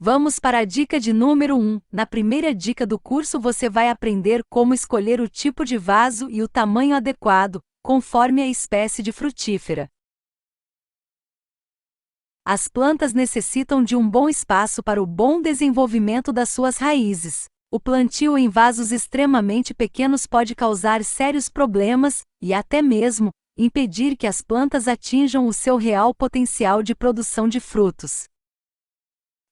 Vamos para a dica de número 1. Na primeira dica do curso você vai aprender como escolher o tipo de vaso e o tamanho adequado, conforme a espécie de frutífera. As plantas necessitam de um bom espaço para o bom desenvolvimento das suas raízes. O plantio em vasos extremamente pequenos pode causar sérios problemas, e até mesmo, impedir que as plantas atinjam o seu real potencial de produção de frutos.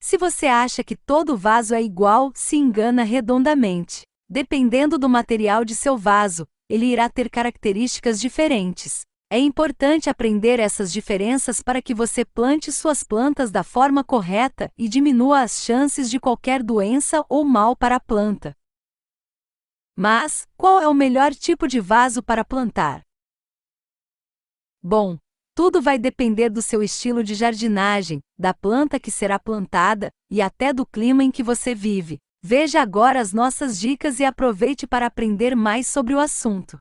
Se você acha que todo vaso é igual, se engana redondamente. Dependendo do material de seu vaso, ele irá ter características diferentes. É importante aprender essas diferenças para que você plante suas plantas da forma correta e diminua as chances de qualquer doença ou mal para a planta. Mas, qual é o melhor tipo de vaso para plantar? Bom, tudo vai depender do seu estilo de jardinagem, da planta que será plantada, e até do clima em que você vive. Veja agora as nossas dicas e aproveite para aprender mais sobre o assunto.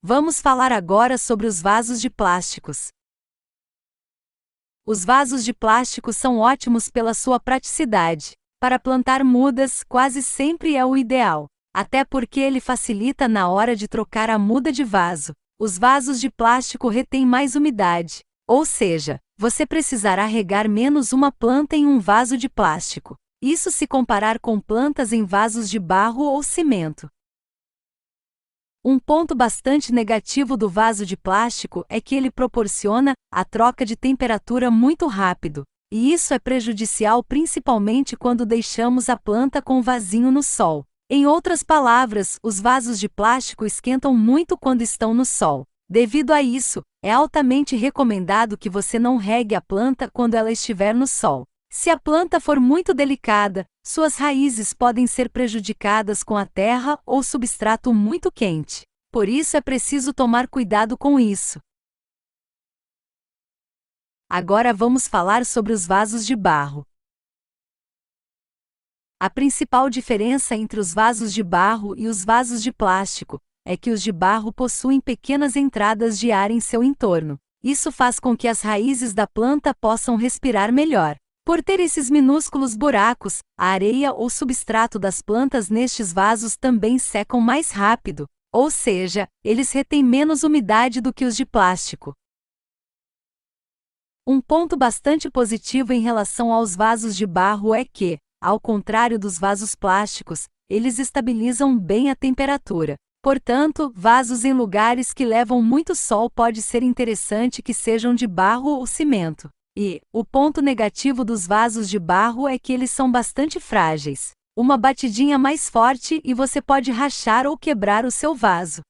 Vamos falar agora sobre os vasos de plásticos. Os vasos de plástico são ótimos pela sua praticidade. Para plantar mudas, quase sempre é o ideal. Até porque ele facilita na hora de trocar a muda de vaso. Os vasos de plástico retêm mais umidade, ou seja, você precisará regar menos uma planta em um vaso de plástico. Isso se comparar com plantas em vasos de barro ou cimento. Um ponto bastante negativo do vaso de plástico é que ele proporciona a troca de temperatura muito rápido, e isso é prejudicial principalmente quando deixamos a planta com o vasinho no sol. Em outras palavras, os vasos de plástico esquentam muito quando estão no sol. Devido a isso, é altamente recomendado que você não regue a planta quando ela estiver no sol. Se a planta for muito delicada, suas raízes podem ser prejudicadas com a terra ou substrato muito quente. Por isso é preciso tomar cuidado com isso. Agora vamos falar sobre os vasos de barro. A principal diferença entre os vasos de barro e os vasos de plástico é que os de barro possuem pequenas entradas de ar em seu entorno. Isso faz com que as raízes da planta possam respirar melhor. Por ter esses minúsculos buracos, a areia ou substrato das plantas nestes vasos também secam mais rápido, ou seja, eles retêm menos umidade do que os de plástico. Um ponto bastante positivo em relação aos vasos de barro é que, ao contrário dos vasos plásticos, eles estabilizam bem a temperatura. Portanto, vasos em lugares que levam muito sol pode ser interessante que sejam de barro ou cimento. E, o ponto negativo dos vasos de barro é que eles são bastante frágeis. Uma batidinha mais forte e você pode rachar ou quebrar o seu vaso.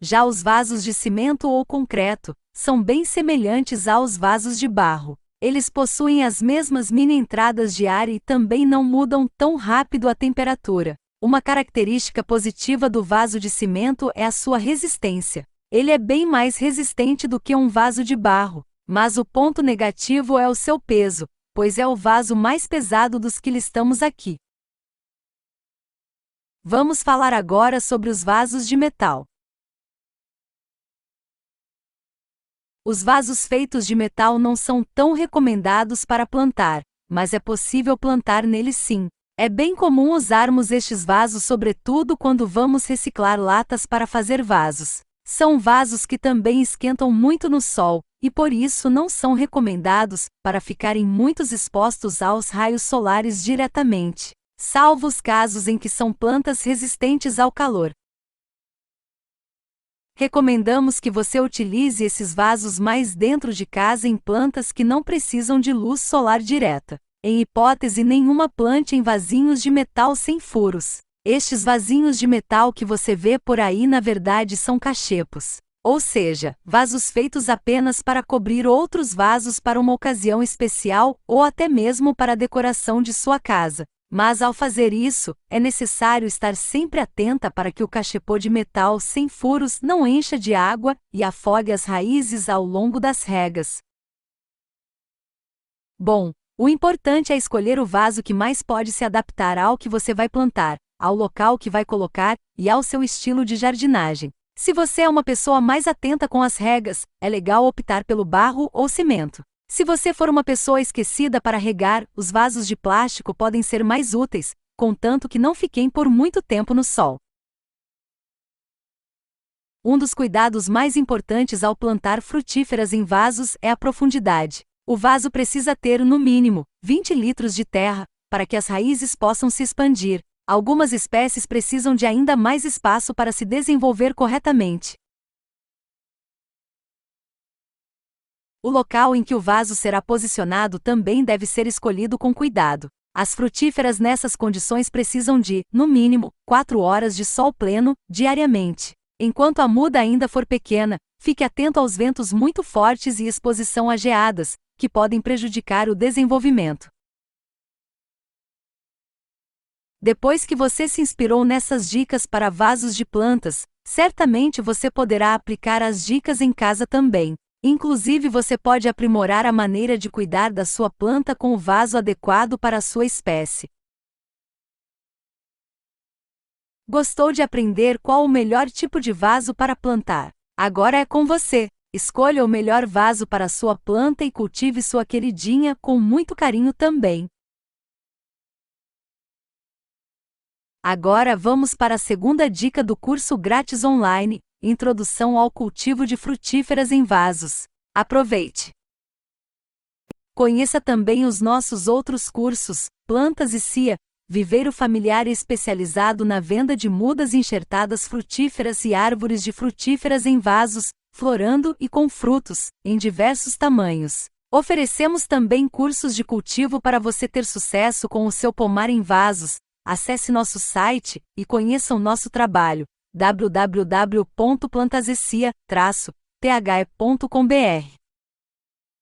Já os vasos de cimento ou concreto são bem semelhantes aos vasos de barro. Eles possuem as mesmas mini entradas de ar e também não mudam tão rápido a temperatura. Uma característica positiva do vaso de cimento é a sua resistência. Ele é bem mais resistente do que um vaso de barro, mas o ponto negativo é o seu peso, pois é o vaso mais pesado dos que listamos aqui. Vamos falar agora sobre os vasos de metal. Os vasos feitos de metal não são tão recomendados para plantar, mas é possível plantar neles sim. É bem comum usarmos estes vasos sobretudo quando vamos reciclar latas para fazer vasos. São vasos que também esquentam muito no sol, e por isso não são recomendados para ficarem muito expostos aos raios solares diretamente, salvo os casos em que são plantas resistentes ao calor. Recomendamos que você utilize esses vasos mais dentro de casa em plantas que não precisam de luz solar direta. Em hipótese nenhuma, plante em vasinhos de metal sem furos. Estes vasinhos de metal que você vê por aí na verdade são cachepos, ou seja, vasos feitos apenas para cobrir outros vasos para uma ocasião especial ou até mesmo para a decoração de sua casa. Mas ao fazer isso, é necessário estar sempre atenta para que o cachepô de metal sem furos não encha de água e afogue as raízes ao longo das regas. Bom, o importante é escolher o vaso que mais pode se adaptar ao que você vai plantar, ao local que vai colocar e ao seu estilo de jardinagem. Se você é uma pessoa mais atenta com as regras, é legal optar pelo barro ou cimento. Se você for uma pessoa esquecida para regar, os vasos de plástico podem ser mais úteis, contanto que não fiquem por muito tempo no sol. Um dos cuidados mais importantes ao plantar frutíferas em vasos é a profundidade. O vaso precisa ter, no mínimo, 20 litros de terra, para que as raízes possam se expandir. Algumas espécies precisam de ainda mais espaço para se desenvolver corretamente. O local em que o vaso será posicionado também deve ser escolhido com cuidado. As frutíferas nessas condições precisam de, no mínimo, 4 horas de sol pleno, diariamente. Enquanto a muda ainda for pequena, fique atento aos ventos muito fortes e exposição a geadas, que podem prejudicar o desenvolvimento. Depois que você se inspirou nessas dicas para vasos de plantas, certamente você poderá aplicar as dicas em casa também. Inclusive, você pode aprimorar a maneira de cuidar da sua planta com o vaso adequado para a sua espécie. Gostou de aprender qual o melhor tipo de vaso para plantar? Agora é com você! Escolha o melhor vaso para a sua planta e cultive sua queridinha com muito carinho também. Agora vamos para a segunda dica do curso grátis online, Introdução ao cultivo de frutíferas em vasos. Aproveite! Conheça também os nossos outros cursos, Plantas e Cia, viveiro familiar especializado na venda de mudas enxertadas frutíferas e árvores de frutíferas em vasos, florando e com frutos, em diversos tamanhos. Oferecemos também cursos de cultivo para você ter sucesso com o seu pomar em vasos. Acesse nosso site e conheça o nosso trabalho, www.plantasecia-the.com.br.